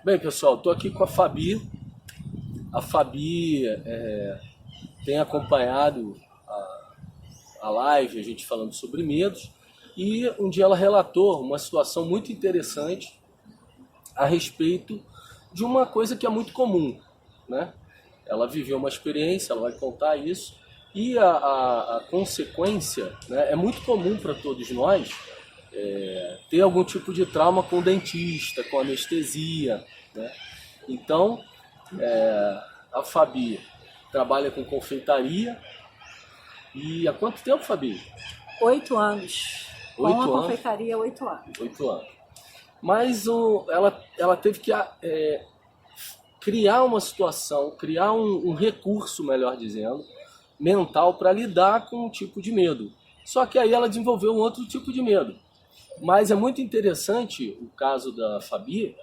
Bem, pessoal, estou aqui com a Fabi. A Fabi tem acompanhado a live, a gente falando sobre medos, e um dia ela relatou uma situação muito interessante a respeito de uma coisa que é muito comum, né? Ela viveu uma experiência, ela vai contar isso, e a consequência, né, é muito comum para todos nós ter algum tipo de trauma com dentista, com anestesia, né? Então, a Fabi trabalha com confeitaria. E há quanto tempo, Fabi? 8 anos. Com a confeitaria, 8 anos. 8 anos. Mas ela teve que criar uma situação, criar um recurso, melhor dizendo, mental para lidar com um tipo de medo. Só que aí ela desenvolveu um outro tipo de medo. Mas é muito interessante o caso da Fabi,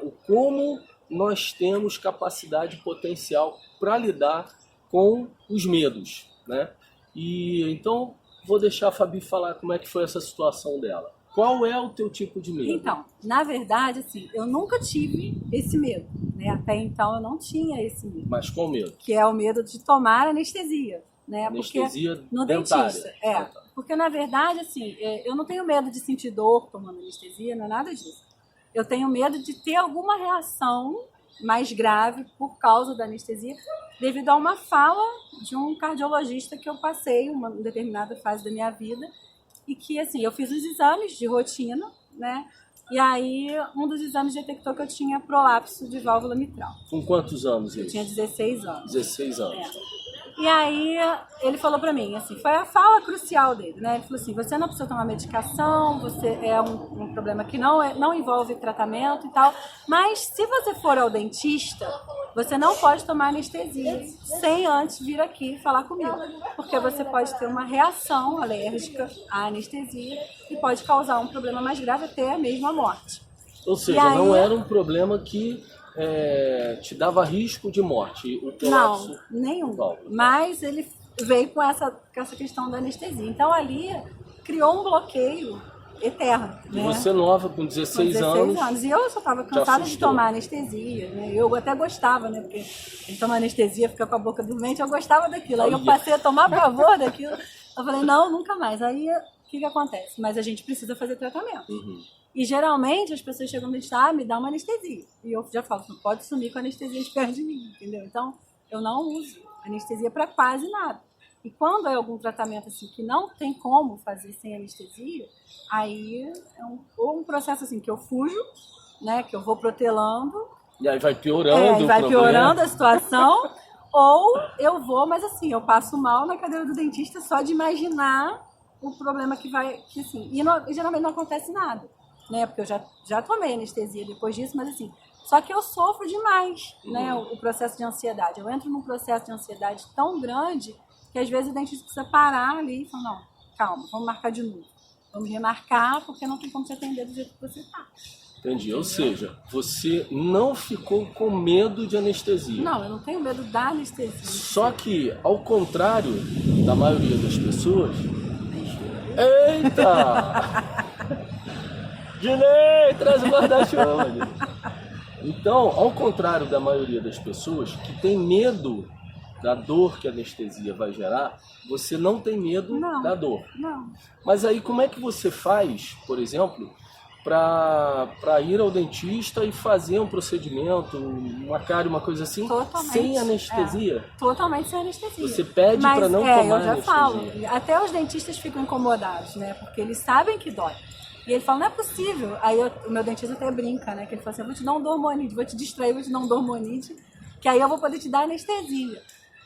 o como nós temos capacidade potencial para lidar com os medos, né? E então vou deixar a Fabi falar como é que foi essa situação dela. Qual é o teu tipo de medo? Então, na verdade, assim, eu nunca tive esse medo, né? Até então eu não tinha esse medo. Mas qual medo? Que é o medo de tomar anestesia, né? Anestesia porque no dentária. Dentista. Porque na verdade, assim, eu não tenho medo de sentir dor tomando anestesia, não é nada disso. Eu tenho medo de ter alguma reação mais grave por causa da anestesia, devido a uma fala de um cardiologista que eu passei uma determinada fase da minha vida, e que, assim, eu fiz os exames de rotina, né? E aí, um dos exames detectou que eu tinha prolapso de válvula mitral. Com quantos anos isso? Eu tinha 16 anos. 16 anos. E aí, ele falou pra mim, assim, foi a fala crucial dele, né? Ele falou assim, você não precisa tomar medicação, você é um problema que não envolve tratamento e tal, mas se você for ao dentista, você não pode tomar anestesia sem antes vir aqui falar comigo, porque você pode ter uma reação alérgica à anestesia e pode causar um problema mais grave, até mesmo a morte. Ou seja, aí, não era um problema que te dava risco de morte? O prolapso? Não, nenhum. Mas ele veio com essa questão da anestesia. Então ali criou um bloqueio eterno. E né? você nova, com 16 anos. E eu só estava cansada de tomar anestesia. Né? Eu até gostava, né? Porque ele toma anestesia, fica com a boca dormente, eu gostava daquilo. Aí eu passei a tomar pavor daquilo. Eu falei, não, nunca mais. Aí o que acontece? Mas a gente precisa fazer tratamento. Uhum. E geralmente as pessoas chegam e dizem, me dá uma anestesia. E eu já falo, não pode sumir com a anestesia de perto de mim, entendeu? Então, eu não uso anestesia para quase nada. E quando é algum tratamento assim que não tem como fazer sem anestesia, aí é um processo assim que eu fujo, né? Que eu vou protelando. E aí vai piorando vai piorando a situação. Ou eu vou, mas assim, eu passo mal na cadeira do dentista só de imaginar o problema que vai... Que, assim, e geralmente não acontece nada. Né? Porque eu já tomei anestesia depois disso, mas assim, só que eu sofro demais, né? O processo de ansiedade. Eu entro num processo de ansiedade tão grande que às vezes o dentista precisa parar ali e falar, não, calma, vamos marcar de novo. Vamos remarcar, porque não tem como te atender do jeito que você está. Entendi. Ou seja, você não ficou com medo de anestesia. Não, eu não tenho medo da anestesia. Só que, ao contrário da maioria das pessoas... Eita! Dinei, traz o guarda-chuva. Então, ao contrário da maioria das pessoas que tem medo da dor que a anestesia vai gerar, você não tem medo da dor. Não. Mas aí como é que você faz, por exemplo, para ir ao dentista e fazer um procedimento, uma cárie, uma coisa assim, sem anestesia? Totalmente sem anestesia. Você pede para não tomar anestesia. Eu já falo. Até os dentistas ficam incomodados, né? Porque eles sabem que dói. E ele fala, não é possível. Aí o meu dentista até brinca, né? Que ele fala assim, eu vou te dar um dormonide, vou te distrair, vou te dar um dormonide, que aí eu vou poder te dar anestesia.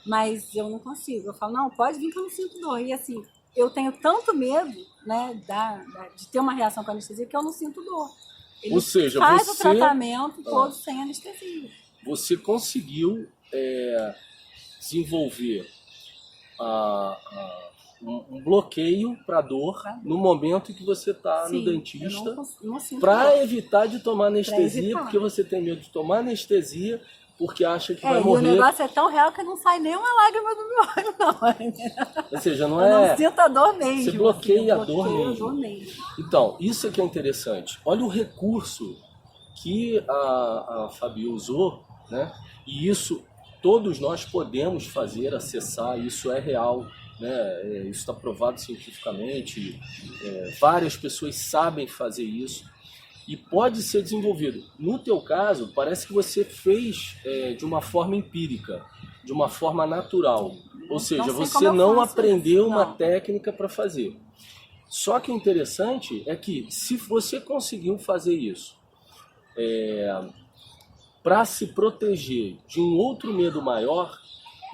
Mas eu não consigo. Eu falo, não, pode vir que eu não sinto dor. E assim, eu tenho tanto medo, né, de ter uma reação com a anestesia que eu não sinto dor. Ele Ou seja, faz o tratamento todo sem anestesia. Você conseguiu desenvolver um bloqueio para dor no momento em que você está no dentista, para evitar de tomar anestesia, porque você tem medo de tomar anestesia, porque acha que vai morrer. E o negócio é tão real que não sai nem uma lágrima do meu olho, não. Ou seja, não eu não sinto a dor mesmo. Você bloqueia a dor mesmo. Então, isso é que é interessante. Olha o recurso que a Fabi usou, né? E isso todos nós podemos fazer, acessar, isso é real, né? Isso está provado cientificamente, várias pessoas sabem fazer isso e pode ser desenvolvido. No teu caso, parece que você fez de uma forma empírica, de uma forma natural, ou seja, você não aprendeu uma técnica para fazer. Só que o interessante é que se você conseguiu fazer isso para se proteger de um outro medo maior,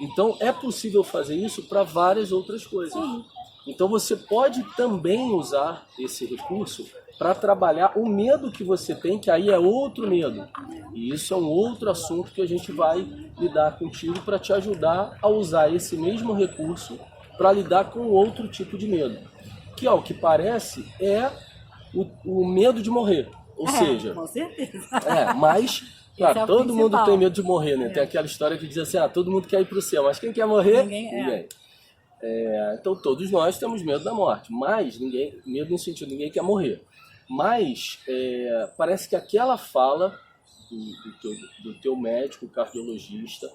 então é possível fazer isso para várias outras coisas. Sim. Então você pode também usar esse recurso para trabalhar o medo que você tem, que aí é outro medo. E isso é um outro assunto que a gente vai lidar contigo para te ajudar a usar esse mesmo recurso para lidar com outro tipo de medo. Que, ao que parece, é o medo de morrer. Ou seja... Com certeza. Mas... Claro, todo mundo tem medo de morrer, né? Tem aquela história que diz assim, todo mundo quer ir para o céu, mas quem quer morrer? Ninguém. Então todos nós temos medo da morte, mas medo no sentido, ninguém quer morrer. Mas parece que aquela fala do teu médico, cardiologista,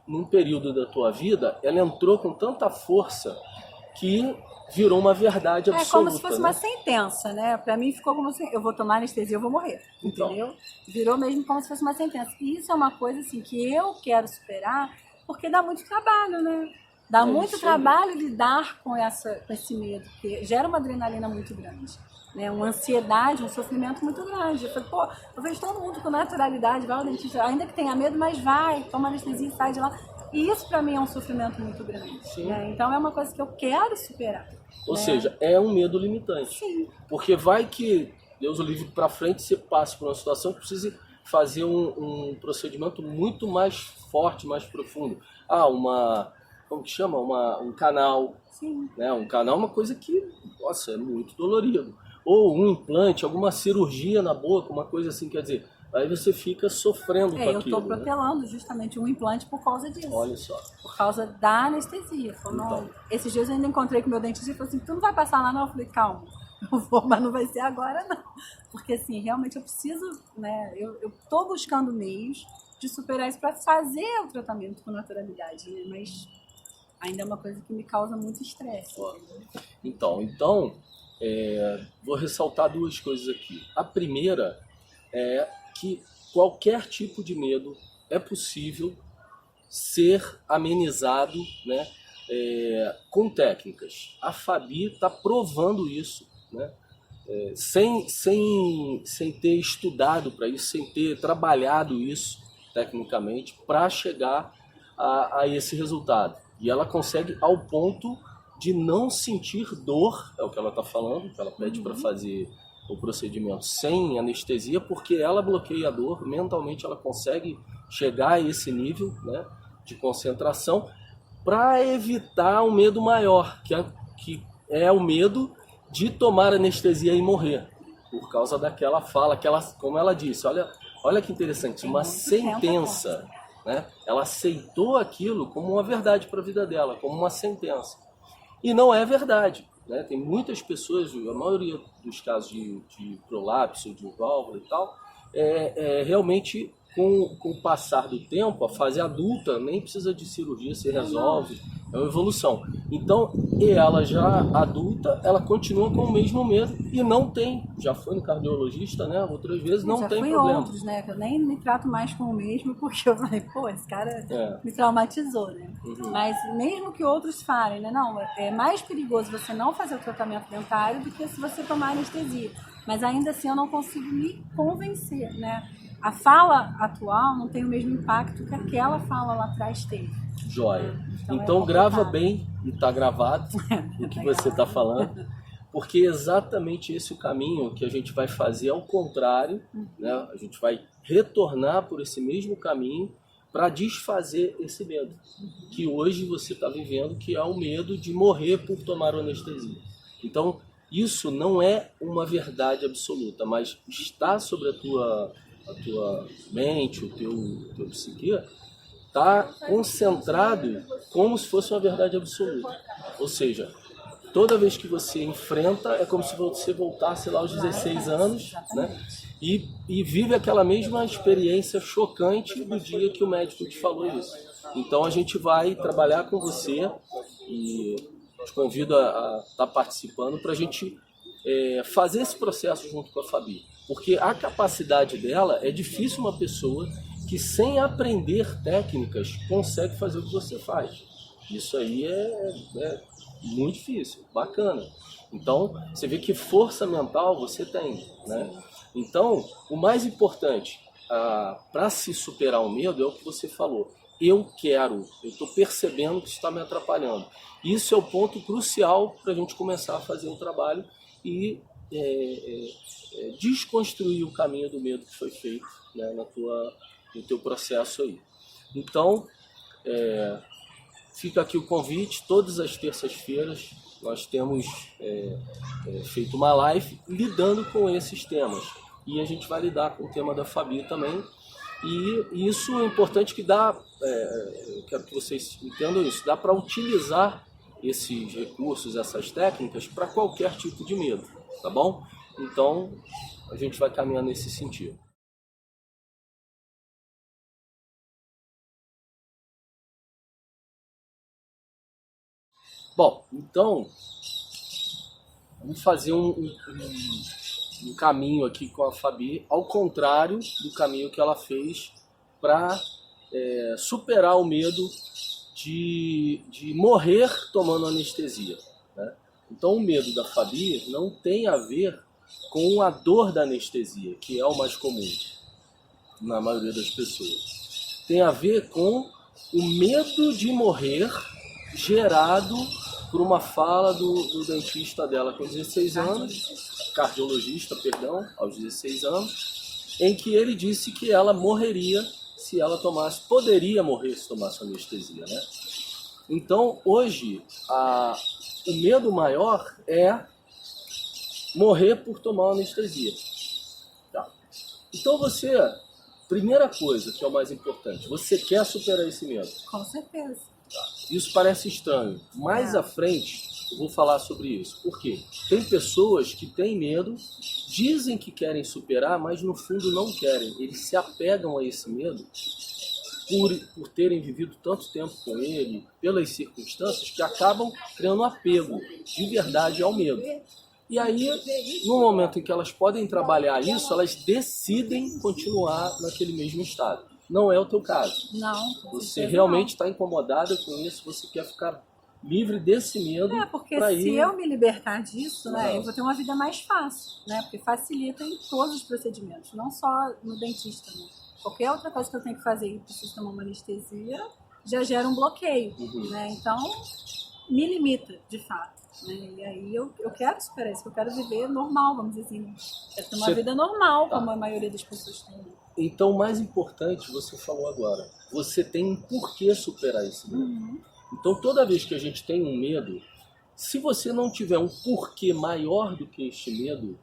num período da tua vida, ela entrou com tanta força que virou uma verdade absoluta. É como se fosse uma sentença, né? Pra mim ficou como se eu vou tomar anestesia, eu vou morrer, entendeu? Virou mesmo como se fosse uma sentença. E isso é uma coisa assim que eu quero superar, porque dá muito trabalho, né? Dá muito trabalho lidar com esse medo, porque gera uma adrenalina muito grande, né? Uma ansiedade, um sofrimento muito grande. Eu falei, eu vejo todo mundo com naturalidade, vai ao dentista, ainda que tenha medo, mas vai, toma anestesia e sai de lá. E isso para mim é um sofrimento muito grande. Né? Então é uma coisa que eu quero superar. Ou seja, é um medo limitante. Sim. Porque vai que, Deus o livre, para frente você passe por uma situação que precise fazer um procedimento muito mais forte, mais profundo. Como que chama? Um canal. Sim. Né? Um canal é uma coisa que, nossa, é muito dolorido. Ou um implante, alguma cirurgia na boca, uma coisa assim, quer dizer... Aí você fica sofrendo com aquilo. Eu estou protelando justamente um implante por causa disso. Olha só. Por causa da anestesia. Esses dias eu ainda encontrei com o meu dentista e falou assim, tu não vai passar lá não? Eu falei, calma, eu vou, mas não vai ser agora não. Porque assim, realmente eu preciso, né? Eu estou buscando meios de superar isso para fazer o tratamento com naturalidade, né? Mas ainda é uma coisa que me causa muito estresse. Então, vou ressaltar duas coisas aqui. A primeira é que qualquer tipo de medo é possível ser amenizado, né, com técnicas. A Fabi está provando isso, né, sem ter estudado para isso, sem ter trabalhado isso tecnicamente para chegar a esse resultado. E ela consegue ao ponto de não sentir dor, é o que ela está falando, que ela pede para fazer o procedimento sem anestesia, porque ela bloqueia a dor, mentalmente ela consegue chegar a esse nível, né, de concentração para evitar um medo maior, que é o medo de tomar anestesia e morrer, por causa daquela fala, como ela disse, olha que interessante, uma sentença, né? Ela aceitou aquilo como uma verdade para a vida dela, como uma sentença. E não é verdade. Né? Tem muitas pessoas, a maioria dos casos de prolapso, de válvula e tal, realmente com o passar do tempo, a fase adulta nem precisa de cirurgia, se resolve, é uma evolução. Então, ela já adulta, ela continua com o mesmo medo e não tem, já foi no cardiologista, né, outras vezes, não tem problema. Já fui outros, né, que eu nem me trato mais com o mesmo, porque eu falei, esse cara me traumatizou, né. Mas mesmo que outros falem, né, não, é mais perigoso você não fazer o tratamento dentário do que se você tomar anestesia. Mas ainda assim eu não consigo me convencer, né. A fala atual não tem o mesmo impacto que aquela fala lá atrás teve. Joia. Então grava bem, e está gravado o que você está falando, porque é exatamente esse o caminho que a gente vai fazer ao contrário, né? A gente vai retornar por esse mesmo caminho para desfazer esse medo, que hoje você está vivendo, que é o medo de morrer por tomar anestesia. Então, isso não é uma verdade absoluta, mas está sobre a tua mente, o teu psique, está concentrado como se fosse uma verdade absoluta. Ou seja, toda vez que você enfrenta, é como se você voltasse lá aos 16 anos, né? e vive aquela mesma experiência chocante do dia que o médico te falou isso. Então a gente vai trabalhar com você e te convido a estar participando para a gente fazer esse processo junto com a Fabi. Porque a capacidade dela é difícil uma pessoa que sem aprender técnicas consegue fazer o que você faz. Isso aí é muito difícil, bacana. Então, você vê que força mental você tem, né? Então, o mais importante para se superar o medo é o que você falou. Eu estou percebendo que isso está me atrapalhando. Isso é o ponto crucial para a gente começar a fazer um trabalho e desconstruir o caminho do medo que foi feito, né, no teu processo aí. Então, fica aqui o convite, todas as terças-feiras nós temos feito uma live lidando com esses temas. E a gente vai lidar com o tema da Fabi também. E isso é importante que eu quero que vocês entendam isso, dá para utilizar esses recursos, essas técnicas para qualquer tipo de medo, tá bom? Então, a gente vai caminhar nesse sentido. Bom, então, vamos fazer um caminho aqui com a Fabi, ao contrário do caminho que ela fez para superar o medo de morrer tomando anestesia, né? Então, o medo da Fabi não tem a ver com a dor da anestesia, que é o mais comum na maioria das pessoas. Tem a ver com o medo de morrer gerado por uma fala do dentista dela com 16 anos, cardiologista, perdão, aos 16 anos, em que ele disse que ela morreria se ela poderia morrer se tomasse anestesia, né? Então, hoje, o medo maior é morrer por tomar anestesia. Tá. Então primeira coisa que é o mais importante, você quer superar esse medo? Com certeza. Isso parece estranho. Mais à frente eu vou falar sobre isso. Por quê? Tem pessoas que têm medo, dizem que querem superar, mas no fundo não querem. Eles se apegam a esse medo por terem vivido tanto tempo com ele, pelas circunstâncias, que acabam criando apego de verdade ao medo. E aí, no momento em que elas podem trabalhar isso, elas decidem continuar naquele mesmo estado. Não é o teu caso. Não. Você realmente está incomodada com isso, você quer ficar livre desse medo. Porque se eu me libertar disso, né, eu vou ter uma vida mais fácil, né? Porque facilita em todos os procedimentos, não só no dentista, né? Qualquer outra coisa que eu tenho que fazer e preciso tomar uma anestesia, já gera um bloqueio, né? Então, me limita, de fato. Né? E aí eu quero superar isso, eu quero viver normal, vamos dizer assim. Quero ter uma vida normal, como a maioria das pessoas tem. Então, o mais importante, você falou agora, você tem um porquê superar esse medo. Então, toda vez que a gente tem um medo, se você não tiver um porquê maior do que este medo,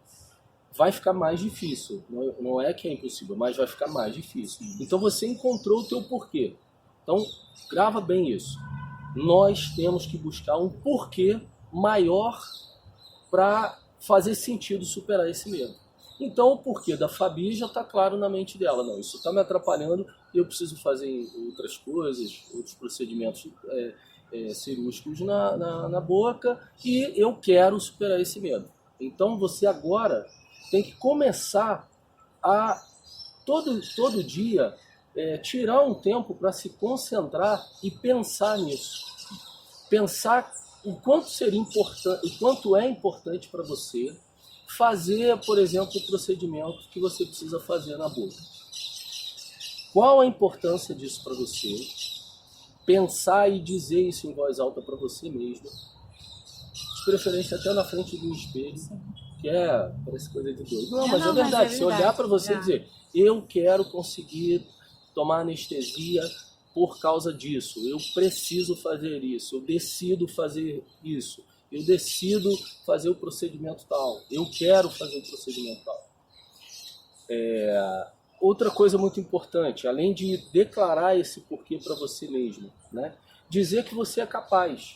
vai ficar mais difícil. Não é que é impossível, mas vai ficar mais difícil. Então, você encontrou o teu porquê. Então, grava bem isso. Nós temos que buscar um porquê maior para fazer sentido superar esse medo. Então, o porquê da Fabi já está claro na mente dela. Não, isso está me atrapalhando, eu preciso fazer outras coisas, outros procedimentos cirúrgicos na boca e eu quero superar esse medo. Então, você agora tem que começar a, todo dia, tirar um tempo para se concentrar e pensar nisso. Pensar o quanto é importante para você fazer, por exemplo, o procedimento que você precisa fazer na boca. Qual a importância disso para você? Pensar e dizer isso em voz alta para você mesmo. De preferência até na frente do espelho, que parece coisa de doido. Não, mas é verdade. Se olhar para você e dizer, eu quero conseguir tomar anestesia por causa disso, eu preciso fazer isso, eu decido fazer isso, eu decido fazer o procedimento tal, eu quero fazer o procedimento tal. Outra coisa muito importante, além de declarar esse porquê para você mesmo, né? Dizer que você é capaz,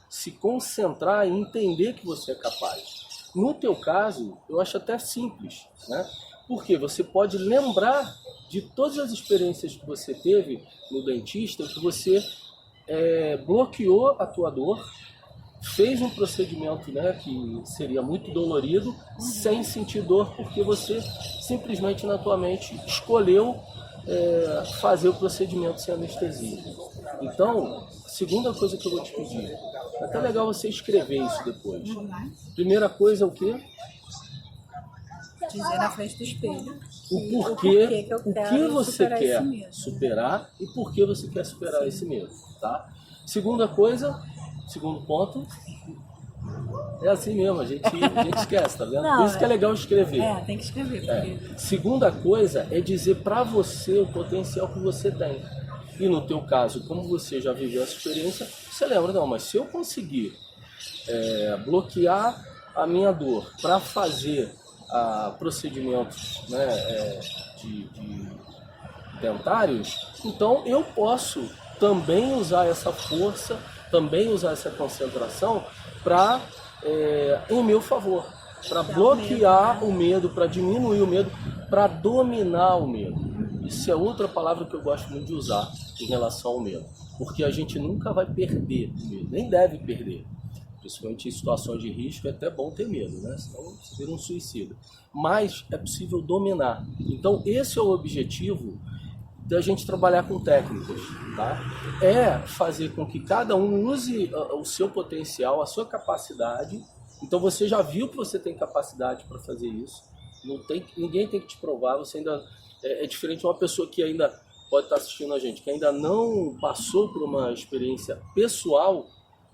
se concentrar e entender que você é capaz. No teu caso, eu acho até simples, né? Porque você pode lembrar de todas as experiências que você teve no dentista, que você bloqueou a tua dor, fez um procedimento, né, que seria muito dolorido, sem sentir dor, porque você simplesmente na tua mente escolheu fazer o procedimento sem anestesia. Então, a segunda coisa que eu vou te pedir, é até legal você escrever isso depois. Primeira coisa é o quê? Dizer na frente do espelho O porquê, que eu o que quero você superar quer esse medo. superar e por que você quer superar esse medo, tá? Segunda coisa, segundo ponto, é assim mesmo, a gente esquece, tá vendo? Não, Por isso que é legal escrever. tem que escrever. Porque... Segunda coisa é dizer para você o potencial que você tem. E no teu caso, como você já viveu essa experiência, você lembra, não, mas se eu conseguir bloquear a minha dor para fazer procedimentos, né, de dentários, então eu posso também usar essa força, também usar essa concentração para em meu favor, para bloquear o medo, para diminuir o medo, para dominar o medo. Isso é outra palavra que eu gosto muito de usar em relação ao medo, porque a gente nunca vai perder o medo, nem deve perder. Principalmente em situações de risco, é até bom ter medo, né? Senão você vira um suicida. Mas é possível dominar. Então, esse é o objetivo da gente trabalhar com técnicas, tá? É fazer com que cada um use o seu potencial, a sua capacidade. Então, você já viu que você tem capacidade para fazer isso. Ninguém tem que te provar. Você ainda é diferente de uma pessoa que ainda pode estar assistindo a gente, que ainda não passou por uma experiência pessoal,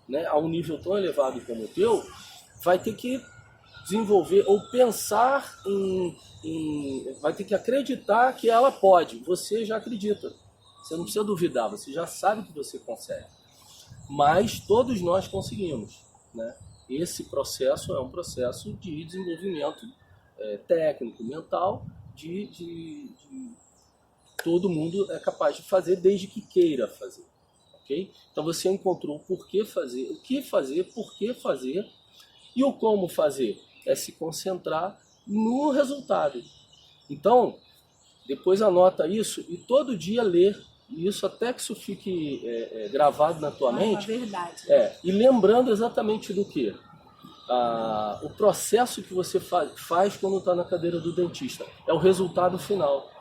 né, a um nível tão elevado como o teu, vai ter que desenvolver ou pensar vai ter que acreditar que ela pode. Você já acredita, você não precisa duvidar, você já sabe que você consegue. Mas todos nós conseguimos, né? Esse processo é um processo de desenvolvimento técnico, mental, todo mundo é capaz de fazer desde que queira fazer. Okay? Então você encontrou o porquê fazer, o que fazer, por que fazer, e o como fazer é se concentrar no resultado. Então, depois anota isso e todo dia ler isso até que isso fique gravado na tua mente. É verdade. E lembrando exatamente do quê? O processo que você faz quando está na cadeira do dentista. É o resultado final.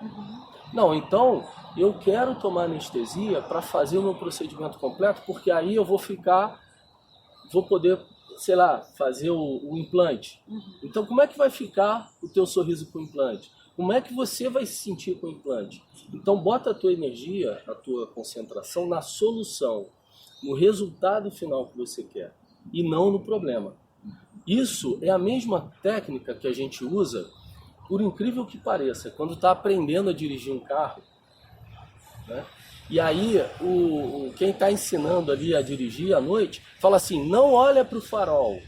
Não, então eu quero tomar anestesia para fazer o meu procedimento completo, porque aí eu vou poder, sei lá, fazer o implante. Então como é que vai ficar o teu sorriso com o implante? Como é que você vai se sentir com o implante? Então bota a tua energia, a tua concentração na solução, no resultado final que você quer, e não no problema. Isso é a mesma técnica que a gente usa, por incrível que pareça, quando está aprendendo a dirigir um carro, né? E aí quem está ensinando ali a dirigir à noite fala assim, não olha para o farol.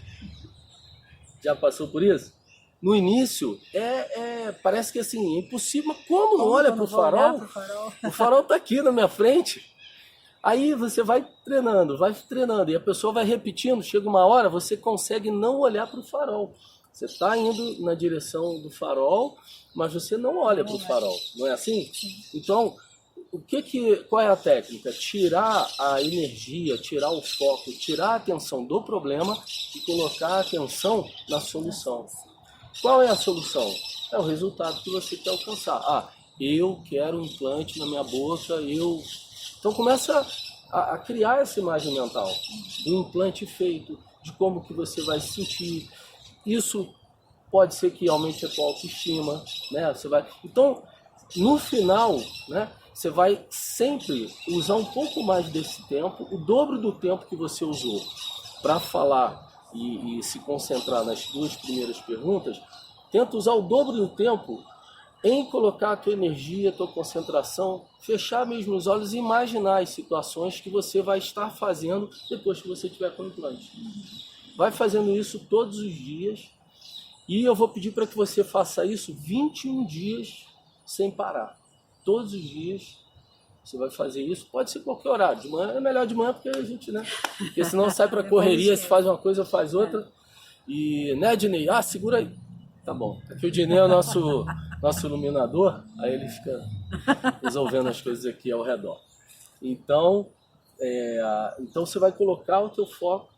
Já passou por isso? No início parece que assim, é impossível, mas como não olha para o farol? O farol está aqui na minha frente. Aí você vai treinando, e a pessoa vai repetindo, chega uma hora, você consegue não olhar para o farol. Você está indo na direção do farol, mas você não olha para o farol, não é assim? Então, qual é a técnica? Tirar a energia, tirar o foco, tirar a atenção do problema e colocar a atenção na solução. Qual é a solução? É o resultado que você quer alcançar. Eu quero um implante na minha boca, Então começa a criar essa imagem mental do implante feito, de como que você vai se sentir. Isso pode ser que aumente a tua autoestima, né? Então, no final, né, você vai sempre usar um pouco mais desse tempo, o dobro do tempo que você usou para falar e se concentrar nas duas primeiras perguntas. Tenta usar o dobro do tempo em colocar a tua energia, a tua concentração, fechar mesmo os olhos e imaginar as situações que você vai estar fazendo depois que você tiver com o implante. Vai fazendo isso todos os dias e eu vou pedir para que você faça isso 21 dias sem parar. Todos os dias você vai fazer isso, pode ser qualquer horário. De manhã é melhor de manhã porque a gente, né? Porque senão sai para correria, se faz uma coisa, faz outra. E, né, Dinei? Segura aí. Tá bom. Aqui o Dinei é o nosso iluminador, aí ele fica resolvendo as coisas aqui ao redor. Então, então você vai colocar o teu foco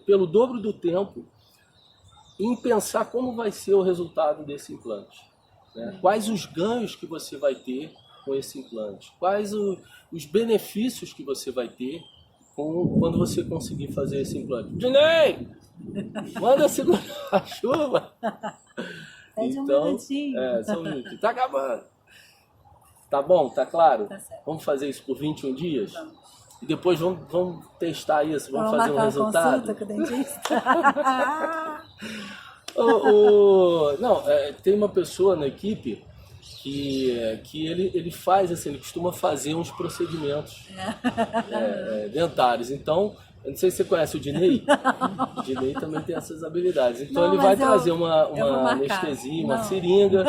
pelo dobro do tempo em pensar como vai ser o resultado desse implante. Né? Quais os ganhos que você vai ter com esse implante? Quais os benefícios que você vai ter quando você conseguir fazer esse implante? Dinei! Manda segurar a chuva! Pede um Então, minutinho. só um minutinho. Tá acabando. Tá bom? Tá claro? Tá certo. Vamos fazer isso por 21 dias? Vamos. E depois vamos testar isso, vamos fazer um marcar resultado. uma consulta com o dentista. Não, tem uma pessoa na equipe que ele faz assim, ele costuma fazer uns procedimentos dentários. Então, eu não sei se você conhece o Dinei. O Dinei também tem essas habilidades. Então ele vai trazer uma anestesia, uma seringa,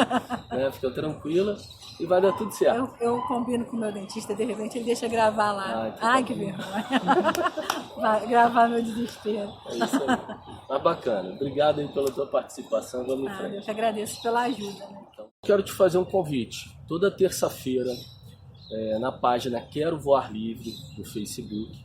né? Fica tranquila e vai dar tudo certo. Eu combino com o meu dentista, de repente ele deixa gravar lá. Ai, que vergonha. Vai gravar meu desespero. É isso aí. Mas bacana. Obrigado aí pela tua participação. Vamos em frente. Eu te agradeço pela ajuda. Né? Então, quero te fazer um convite. Toda terça-feira, na página Quero Voar Livre do Facebook,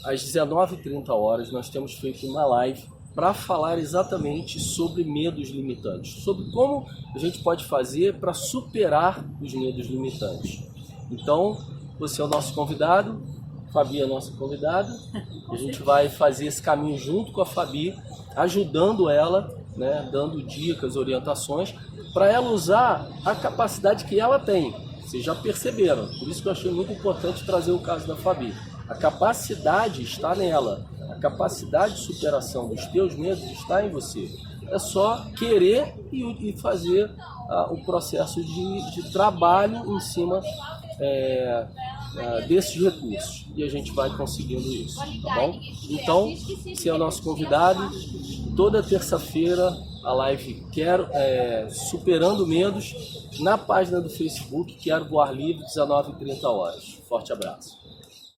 às 19h30, nós temos feito uma live para falar exatamente sobre medos limitantes, sobre como a gente pode fazer para superar os medos limitantes. Então, você é o nosso convidado, Fabi é a nossa convidada, a gente vai fazer esse caminho junto com a Fabi, ajudando ela, né, dando dicas, orientações, para ela usar a capacidade que ela tem. Vocês já perceberam, por isso que eu achei muito importante trazer o caso da Fabi. A capacidade está nela, a capacidade de superação dos teus medos está em você. É só querer e fazer o processo de trabalho em cima desses recursos. E a gente vai conseguindo isso, tá bom? Então, você é o nosso convidado. Toda terça-feira, a live Superando Medos, na página do Facebook, Quero Voar Livre, 19h30. Forte abraço.